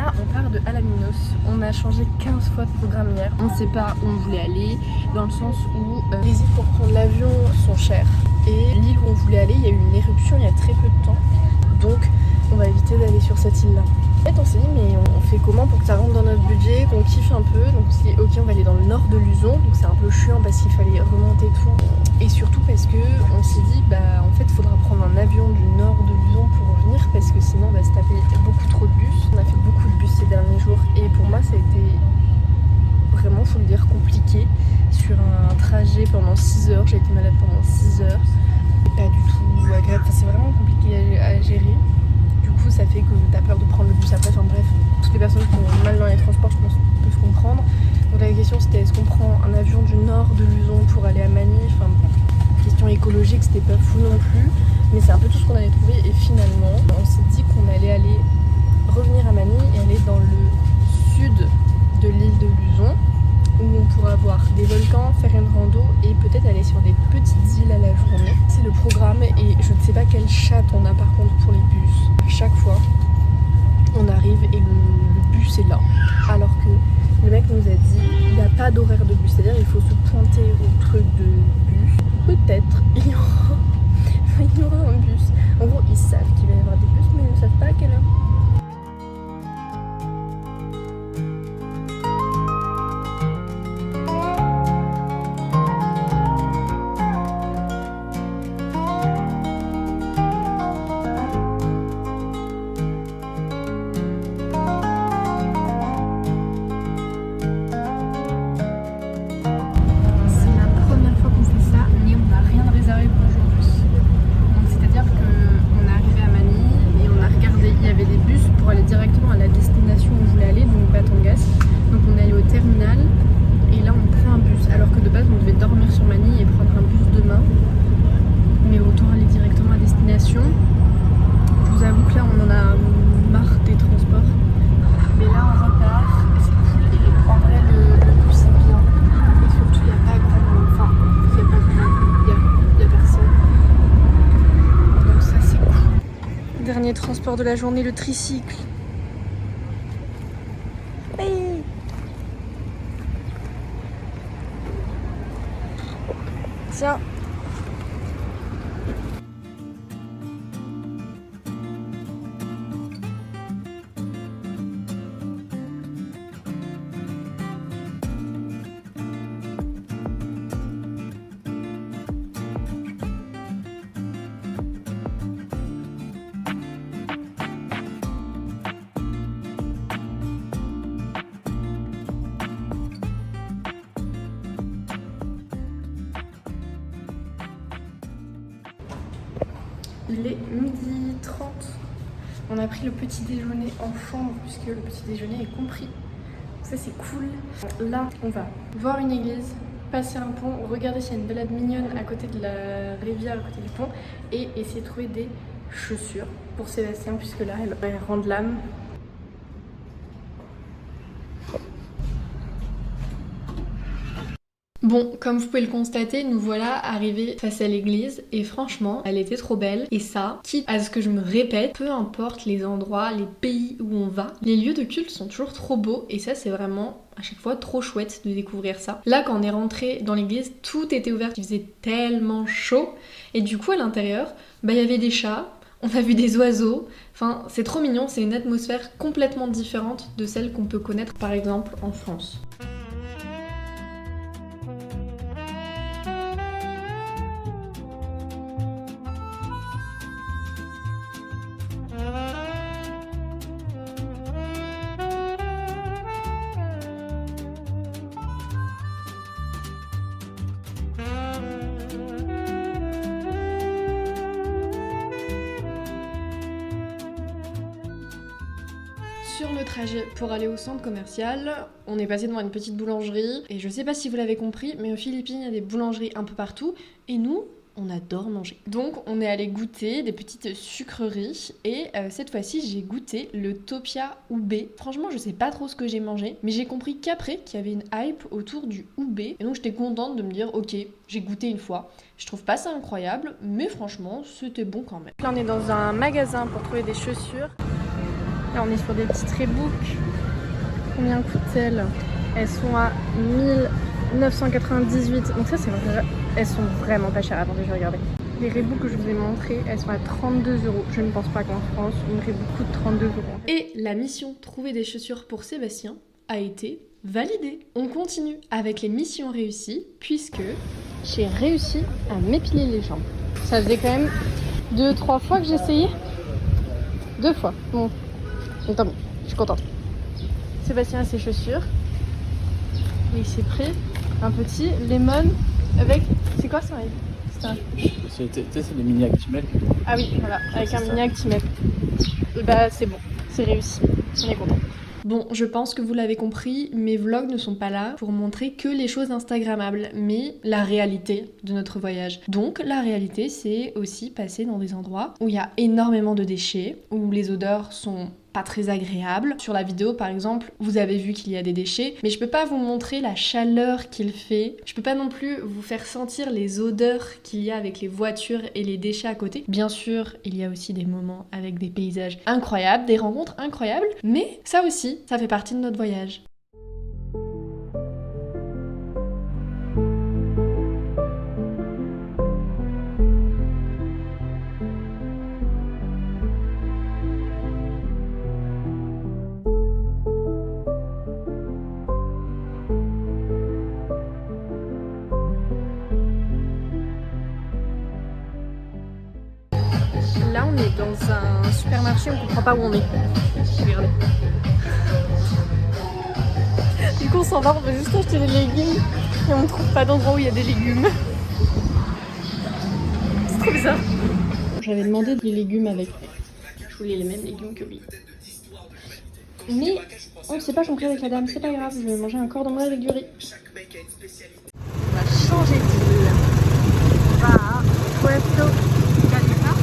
Là, on part de Alaminos. On a changé 15 fois de programme hier. On ne sait pas où on voulait aller, dans le sens où les îles pour prendre l'avion sont chères. Et l'île où on voulait aller, il y a eu une éruption il y a très peu de temps. Donc, on va éviter d'aller sur cette île-là. En fait, on s'est dit, mais on fait comment pour que ça rentre dans notre budget, qu'on kiffe un peu. Donc, on s'est dit, ok, on va aller dans le nord de Luzon. Donc, c'est un peu chiant parce qu'il fallait remonter tout. Et surtout parce que on s'est dit, bah, en fait, il faudra prendre un avion du nord de Luzon pour revenir. Parce que sinon, on va se taper beaucoup trop de bus. On a fait beaucoup de bus ces derniers jours. Et pour moi, ça a été vraiment, faut le dire, compliqué. Sur un trajet pendant 6 heures. J'ai été malade pendant 6 heures. Pas du tout agréable. Enfin, c'est vraiment compliqué à gérer. Du coup, ça fait que t'as peur de prendre le bus après. Enfin bref, toutes les personnes qui ont mal dans les transports, je pense, peuvent comprendre. Donc la question c'était, est-ce qu'on prend un avion du nord de Luzon pour aller à Manille? Enfin, question écologique, c'était pas fou non plus. Mais c'est un peu tout ce qu'on allait trouver. Et finalement, on s'est dit qu'on allait revenir à Manille et aller dans le sud de l'île de Luzon, où on pourra voir des volcans, faire une rando et peut-être aller sur des petites îles à la journée. C'est le programme et je ne sais pas quelle chatte on a par contre pour les bus. À chaque fois, on arrive et le bus est là. Alors que le mec nous a dit, il n'y a pas d'horaire de bus, c'est-à-dire il faut se pointer au truc de bus. Peut-être il y aura un bus. En gros, ils savent qu'il va y avoir des bus, mais ils ne savent pas à quelle heure. Dernier transport de la journée, le tricycle. Hey. Tiens. Il est 12h30. On a pris le petit déjeuner en chambre puisque le petit déjeuner est compris. Ça c'est cool. Là, on va voir une église, passer un pont, regarder s'il y a une balade mignonne à côté de la rivière, à côté du pont, et essayer de trouver des chaussures pour Sébastien puisque là, elle rend de l'âme. Bon, comme vous pouvez le constater, nous voilà arrivés face à l'église et franchement, elle était trop belle. Et ça, quitte à ce que je me répète, peu importe les endroits, les pays où on va, les lieux de culte sont toujours trop beaux et ça c'est vraiment à chaque fois trop chouette de découvrir ça. Là, quand on est rentré dans l'église, tout était ouvert, il faisait tellement chaud et du coup à l'intérieur, il y avait des chats. On a vu des oiseaux, enfin c'est trop mignon, c'est une atmosphère complètement différente de celle qu'on peut connaître par exemple en France. Sur le trajet pour aller au centre commercial, on est passé devant une petite boulangerie et je sais pas si vous l'avez compris, mais aux Philippines il y a des boulangeries un peu partout et nous, on adore manger. Donc on est allé goûter des petites sucreries et cette fois-ci j'ai goûté le Topia Ube. Franchement je sais pas trop ce que j'ai mangé, mais j'ai compris qu'après qu'il y avait une hype autour du ube et donc j'étais contente de me dire ok, j'ai goûté une fois. Je trouve pas ça incroyable, mais franchement c'était bon quand même. Là on est dans un magasin pour trouver des chaussures. Là on est sur des petites Reebok. Combien coûtent-elles? Elles sont à 1998. Donc ça c'est vrai, elles sont vraiment pas chères. Attendez, je vais regarder. Les Reebok que je vous ai montrées, elles sont à 32 €. Je ne pense pas qu'en France, une Reebok coûte 32 €. Et la mission trouver des chaussures pour Sébastien a été validée. On continue avec les missions réussies puisque j'ai réussi à m'épiler les jambes. Ça faisait quand même 2-3 fois que j'essayais. 2 fois. Bon, tant mieux, je suis contente. Sébastien a ses chaussures. Et il s'est pris un petit lemon avec... C'est quoi ça? C'est des mini Actimel. Ah oui, voilà, avec un mini Actimel. Et bah c'est bon, c'est réussi, on est content. Bon, je pense que vous l'avez compris, mes vlogs ne sont pas là pour montrer que les choses instagrammables, mais la réalité de notre voyage. Donc la réalité, c'est aussi passer dans des endroits où il y a énormément de déchets, où les odeurs sont pas très agréables. Sur la vidéo par exemple, vous avez vu qu'il y a des déchets, mais je peux pas vous montrer la chaleur qu'il fait. Je peux pas non plus vous faire sentir les odeurs qu'il y a avec les voitures et les déchets à côté. Bien sûr, il y a aussi des moments avec des paysages incroyables, des rencontres incroyables, mais ça aussi, ça fait partie de notre voyage. Là, on est dans un supermarché, on comprend pas où on est. Regardez. Du coup, on s'en va, on veut juste acheter des légumes et on ne trouve pas d'endroit où il y a des légumes. C'est trop bizarre. J'avais demandé des légumes avec. Je voulais les mêmes légumes que lui. Mais on ne s'est pas compris avec la dame, c'est pas grave, je vais manger un cordon bleu avec du riz. On va changer d'île. On va à Puerto Galera.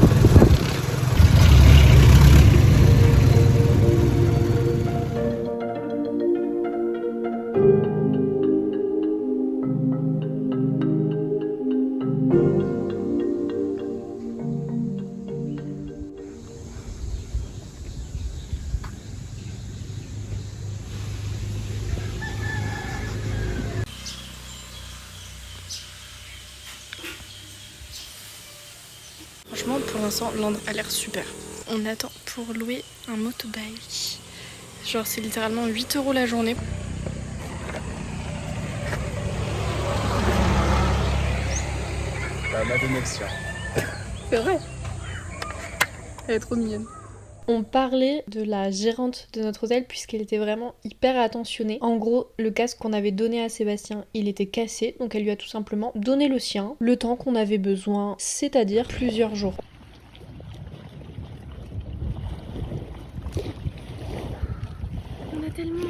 Franchement, pour l'instant, l'endroit a l'air super. On attend pour louer un motobike. Genre, c'est littéralement 8 € la journée. La Madonnexia. C'est vrai. Elle est trop mignonne. On parlait de la gérante de notre hôtel puisqu'elle était vraiment hyper attentionnée. En gros, le casque qu'on avait donné à Sébastien, il était cassé, donc elle lui a tout simplement donné le sien, le temps qu'on avait besoin, c'est-à-dire plusieurs jours. On a tellement...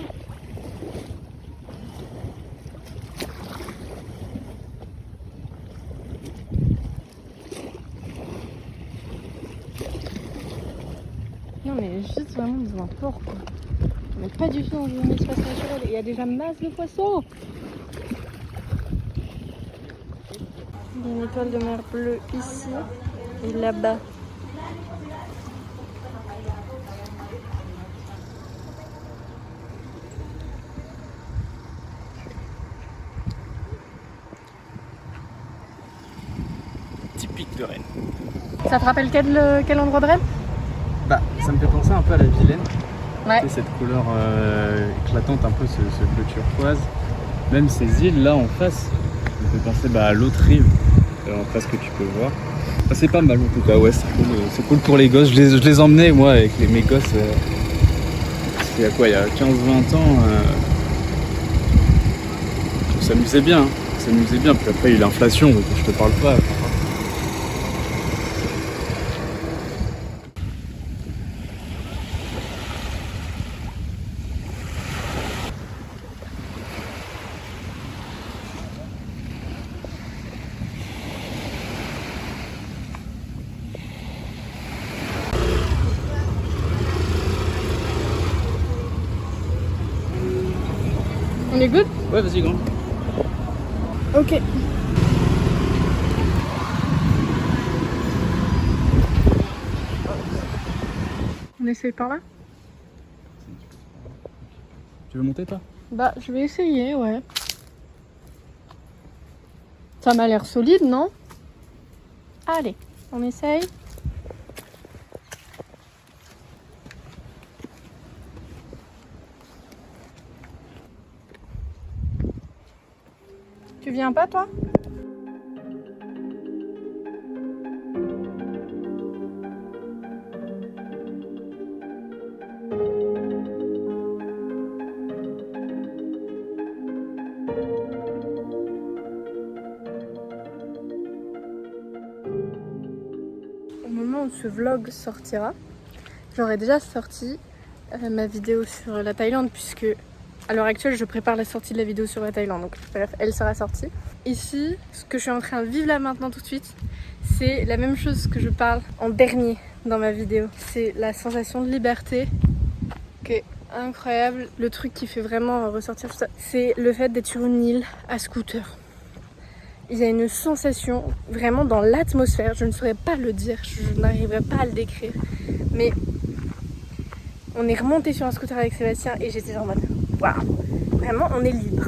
Non mais juste vraiment dans un port quoi. On n'est pas du tout dans un espace naturel et il y a déjà masse de poissons. Il y a une étoile de mer bleue ici et là-bas. Typique de Rennes. Ça te rappelle quel endroit de Rennes? Bah, ça me fait penser un peu à la Vilaine. Ouais. Tu sais, cette couleur éclatante, un peu ce bleu turquoise. Même ces îles là en face, ça me fait penser à l'autre rive en face que tu peux voir. Bah, c'est pas mal en tout cas, ouais, c'est cool pour les gosses. Je les emmenais moi avec mes gosses. Il y a quoi, il y a 15-20 ans. On s'amusait bien. Hein. On s'amusait bien. Puis après il y a eu l'inflation, donc je te parle pas. On est good? Ouais, vas-y, grand. Ok. On essaye par là? Tu veux monter toi? Bah, je vais essayer, ouais. Ça m'a l'air solide, non? Allez, on essaye. Tu viens pas, toi? Au moment où ce vlog sortira, j'aurai déjà sorti ma vidéo sur la Thaïlande, puisque à l'heure actuelle je prépare la sortie de la vidéo sur la Thaïlande, donc bref, elle sera sortie. Ici, ce que je suis en train de vivre là maintenant tout de suite, c'est la même chose que je parle en dernier dans ma vidéo. C'est la sensation de liberté qui est incroyable. Le truc qui fait vraiment ressortir tout ça, c'est le fait d'être sur une île à scooter. Il y a une sensation vraiment dans l'atmosphère, je ne saurais pas le dire, je n'arriverai pas à le décrire, mais on est remonté sur un scooter avec Sébastien et j'étais en mode waouh, vraiment on est libre.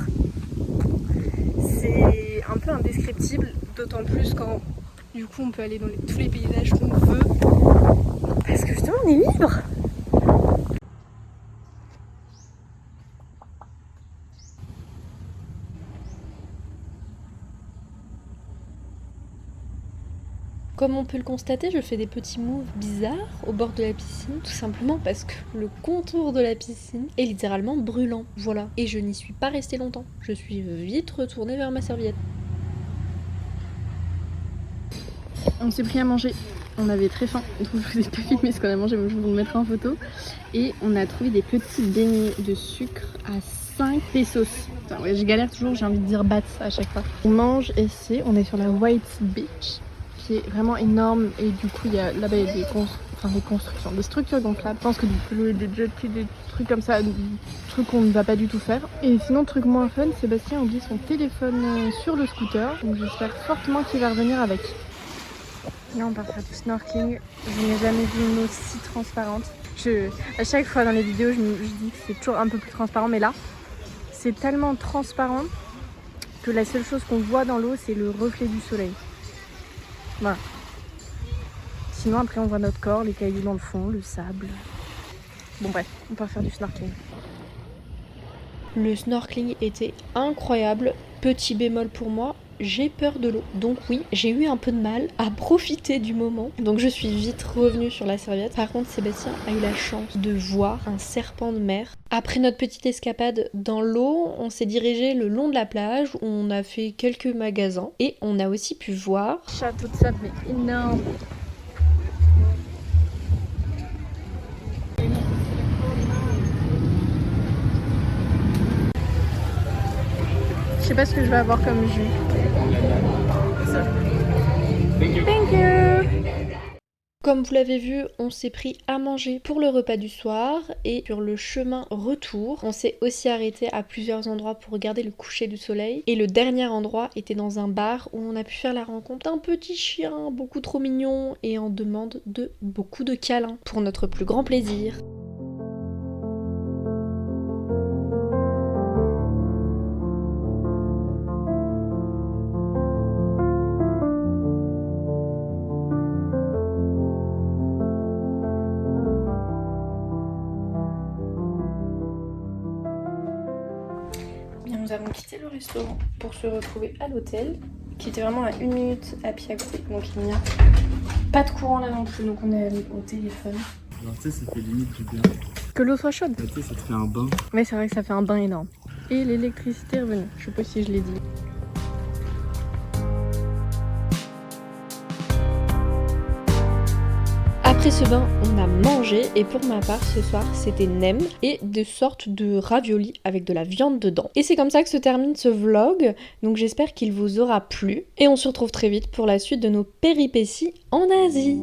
C'est un peu indescriptible, d'autant plus quand du coup on peut aller dans tous les paysages qu'on veut, parce que justement on est libre. Comme on peut le constater, je fais des petits moves bizarres au bord de la piscine, tout simplement parce que le contour de la piscine est littéralement brûlant. Voilà. Et je n'y suis pas restée longtemps. Je suis vite retournée vers ma serviette. On s'est pris à manger. On avait très faim, donc je vous ai pas filmé ce qu'on a mangé, mais je vous le mettrai en photo. Et on a trouvé des petits beignets de sucre à 5 pesos. Enfin, ouais, je galère toujours, j'ai envie de dire bahts à chaque fois. On mange ici, on est sur la White Beach, qui est vraiment énorme, et du coup il y a là-bas des constructions, des structures gonflables. Je pense que des jetskis, des trucs comme ça, des trucs qu'on ne va pas du tout faire. Et sinon, truc moins fun, Sébastien a oublié son téléphone sur le scooter, donc j'espère fortement qu'il va revenir avec. Là on part faire du snorkeling, je n'ai jamais vu une eau si transparente. À chaque fois dans les vidéos je dis que c'est toujours un peu plus transparent, mais là c'est tellement transparent que la seule chose qu'on voit dans l'eau c'est le reflet du soleil. Voilà. Sinon après on voit notre corps, les cailloux dans le fond, le sable. Bon bref, on part faire du snorkeling. Le snorkeling était incroyable. Petit bémol pour moi, j'ai peur de l'eau. Donc oui, j'ai eu un peu de mal à profiter du moment. Donc je suis vite revenue sur la serviette. Par contre, Sébastien a eu la chance de voir un serpent de mer. Après notre petite escapade dans l'eau, on s'est dirigé le long de la plage où on a fait quelques magasins. Et on a aussi pu voir... Château de sable, mais énorme. Je sais pas ce que je vais avoir comme jus. Thank you. Comme vous l'avez vu, on s'est pris à manger pour le repas du soir et sur le chemin retour, on s'est aussi arrêté à plusieurs endroits pour regarder le coucher du soleil. Et le dernier endroit était dans un bar où on a pu faire la rencontre d'un petit chien beaucoup trop mignon et en demande de beaucoup de câlins pour notre plus grand plaisir. Nous avons quitté le restaurant pour se retrouver à l'hôtel, qui était vraiment à 1 minute à pied à côté. Donc il n'y a pas de courant là non plus, donc on est allé au téléphone. Alors tu sais, ça fait limite du bien. Que l'eau soit chaude. Tu sais, ça te fait un bain. Mais c'est vrai que ça fait un bain énorme. Et l'électricité est revenue, je sais pas si je l'ai dit. Après ce bain, on a mangé et pour ma part ce soir c'était nem et des sortes de raviolis avec de la viande dedans. Et c'est comme ça que se termine ce vlog, donc j'espère qu'il vous aura plu et on se retrouve très vite pour la suite de nos péripéties en Asie.